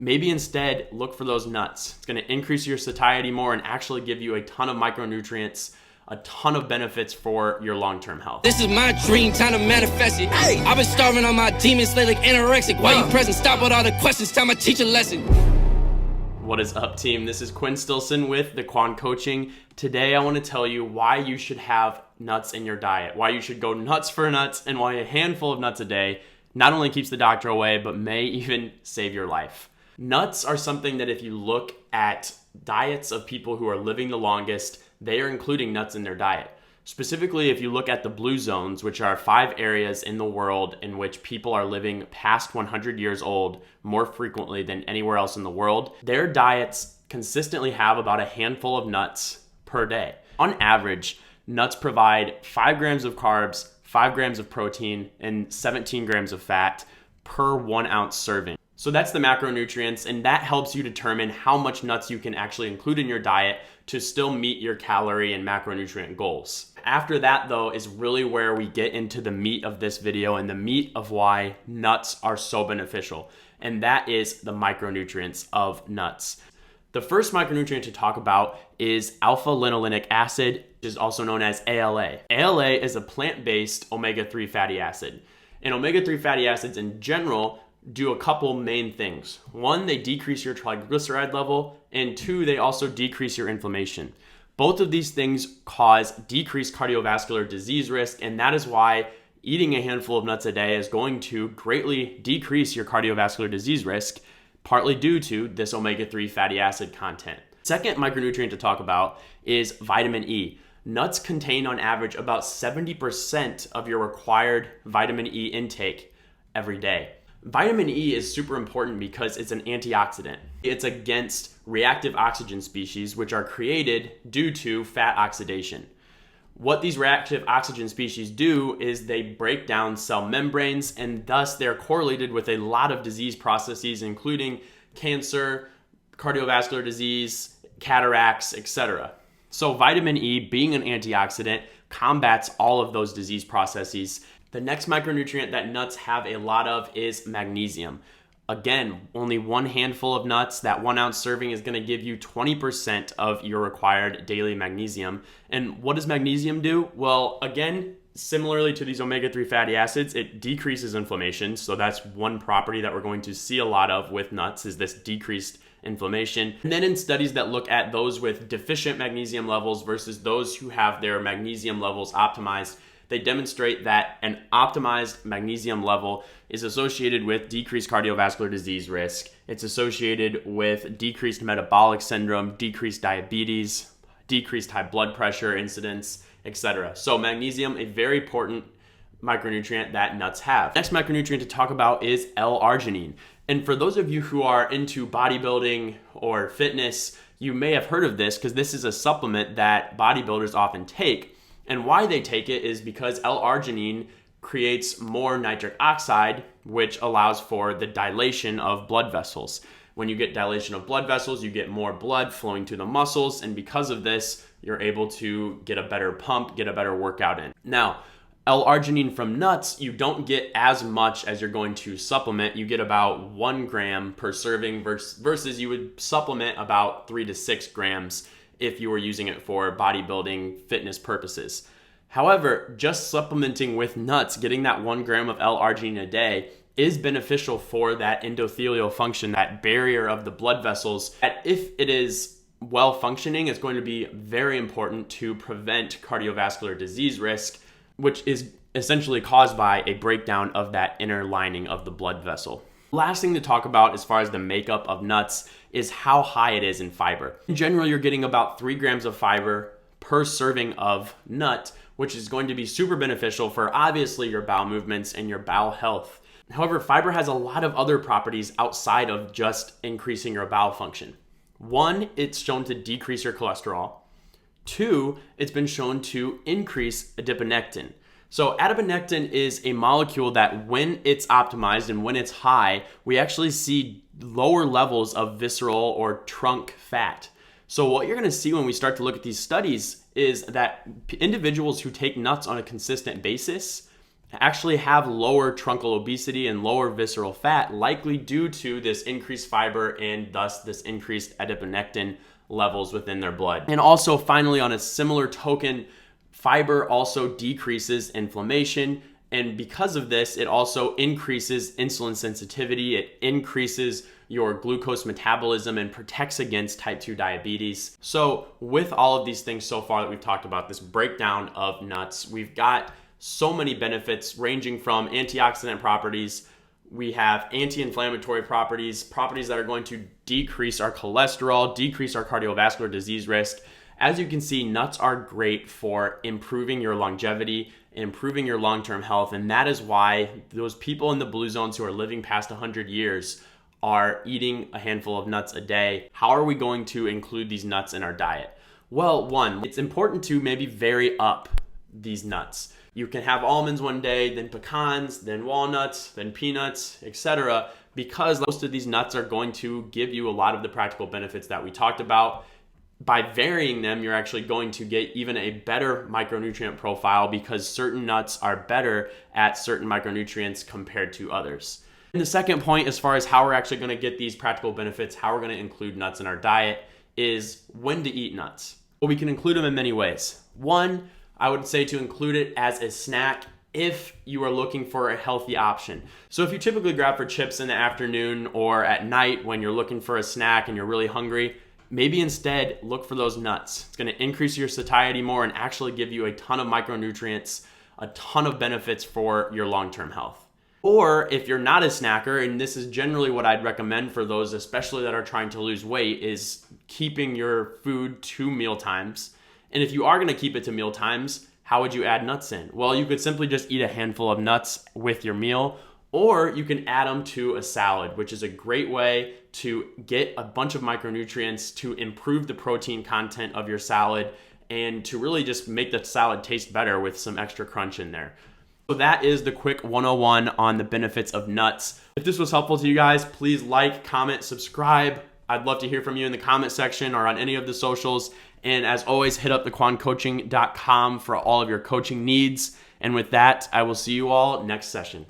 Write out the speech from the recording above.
maybe instead look for those nuts. It's going to increase your satiety more and actually give you a ton of micronutrients, a ton of benefits for your long-term health. This is my dream, time to manifest it. Hey. I've been starving on my demons, slay like anorexic. Why you present? Stop with all the questions, time I teach a lesson. What is up, team? This is Quinn Stilson with the Quan Coaching. Today I want to tell you why you should have nuts in your diet, why you should go nuts for nuts, and why a handful of nuts a day not only keeps the doctor away, but may even save your life. Nuts are something that if you look at diets of people who are living the longest, they are including nuts in their diet. Specifically, if you look at the blue zones, which are 5 areas in the world in which people are living past 100 years old more frequently than anywhere else in the world, their diets consistently have about a handful of nuts per day. On average, nuts provide 5 grams of carbs, 5 grams of protein, and 17 grams of fat per 1 ounce serving. So that's the macronutrients, and that helps you determine how much nuts you can actually include in your diet to still meet your calorie and macronutrient goals. After that, though, is really where we get into the meat of this video and the meat of why nuts are so beneficial, and that is the micronutrients of nuts. The first micronutrient to talk about is alpha-linolenic acid, which is also known as ALA. ALA is a plant-based omega-3 fatty acid, and omega-3 fatty acids in general do a couple main things. 1, they decrease your triglyceride level, and 2, they also decrease your inflammation. Both of these things cause decreased cardiovascular disease risk, and that is why eating a handful of nuts a day is going to greatly decrease your cardiovascular disease risk, partly due to this omega-3 fatty acid content. Second micronutrient to talk about is vitamin E. Nuts contain on average about 70% of your required vitamin E intake every day. Vitamin E is super important because it's an antioxidant. It's against reactive oxygen species, which are created due to fat oxidation. What these reactive oxygen species do is they break down cell membranes, and thus they're correlated with a lot of disease processes, including cancer, cardiovascular disease, cataracts, etc. So vitamin E, being an antioxidant, combats all of those disease processes. The next micronutrient that nuts have a lot of is magnesium. Again, only 1 handful of nuts, that 1 ounce serving is going to give you 20% of your required daily magnesium. And what does magnesium do? Well, again, similarly to these omega-3 fatty acids, it decreases inflammation. So that's one property that we're going to see a lot of with nuts, is this decreased inflammation. And then in studies that look at those with deficient magnesium levels versus those who have their magnesium levels optimized, they demonstrate that an optimized magnesium level is associated with decreased cardiovascular disease risk. It's associated with decreased metabolic syndrome, decreased diabetes, decreased high blood pressure incidence, etc. So magnesium, a very important micronutrient that nuts have. Next micronutrient to talk about is L-arginine. And for those of you who are into bodybuilding or fitness, you may have heard of this because this is a supplement that bodybuilders often take. And why they take it is because L-arginine creates more nitric oxide, which allows for the dilation of blood vessels. When you get dilation of blood vessels, you get more blood flowing to the muscles, and because of this, you're able to get a better pump, get a better workout in. Now, L-arginine from nuts, you don't get as much as you're going to supplement. You get about 1 gram per serving versus you would supplement about 3 to 6 grams if you were using it for bodybuilding fitness purposes. However, just supplementing with nuts, getting that 1 gram of L-arginine a day is beneficial for that endothelial function, that barrier of the blood vessels, that if it is well functioning, it's going to be very important to prevent cardiovascular disease risk, which is essentially caused by a breakdown of that inner lining of the blood vessel. Last thing to talk about as far as the makeup of nuts is how high it is in fiber. In general, you're getting about 3 grams of fiber per serving of nut, which is going to be super beneficial for obviously your bowel movements and your bowel health. However, fiber has a lot of other properties outside of just increasing your bowel function. 1, it's shown to decrease your cholesterol. 2, it's been shown to increase adiponectin. So adiponectin is a molecule that when it's optimized and when it's high, we actually see lower levels of visceral or trunk fat. So what you're going to see when we start to look at these studies is that individuals who take nuts on a consistent basis actually have lower truncal obesity and lower visceral fat, likely due to this increased fiber and thus this increased adiponectin levels within their blood. And also, finally, on a similar token, fiber also decreases inflammation. And because of this, it also increases insulin sensitivity. It increases your glucose metabolism and protects against type 2 diabetes. So with all of these things so far that we've talked about, this breakdown of nuts, we've got so many benefits ranging from antioxidant properties. We have anti-inflammatory properties, properties that are going to decrease our cholesterol, decrease our cardiovascular disease risk. As you can see, nuts are great for improving your longevity, improving your long-term health, and that is why those people in the blue zones who are living past 100 years are eating a handful of nuts a day. How are we going to include these nuts in our diet? Well, one, it's important to maybe vary up these nuts. You can have almonds one day, then pecans, then walnuts, then peanuts, etc., because most of these nuts are going to give you a lot of the practical benefits that we talked about. By varying them, you're actually going to get even a better micronutrient profile because certain nuts are better at certain micronutrients compared to others. And the second point, as far as how we're actually going to get these practical benefits, how we're going to include nuts in our diet, is when to eat nuts. Well, we can include them in many ways. One, I would say to include it as a snack if you are looking for a healthy option. So if you typically grab for chips in the afternoon or at night when you're looking for a snack and you're really hungry, maybe instead look for those nuts. It's going to increase your satiety more and actually give you a ton of micronutrients, a ton of benefits for your long-term health. Or if you're not a snacker, and this is generally what I'd recommend for those, especially that are trying to lose weight, is keeping your food to meal times. And if you are going to keep it to meal times, how would you add nuts in? Well, you could simply just eat a handful of nuts with your meal, or you can add them to a salad, which is a great way to get a bunch of micronutrients to improve the protein content of your salad and to really just make the salad taste better with some extra crunch in there. So that is the quick 101 on the benefits of nuts. If this was helpful to you guys, please like, comment, subscribe. I'd love to hear from you in the comment section or on any of the socials. And as always, hit up thequancoaching.com for all of your coaching needs. And with that, I will see you all next session.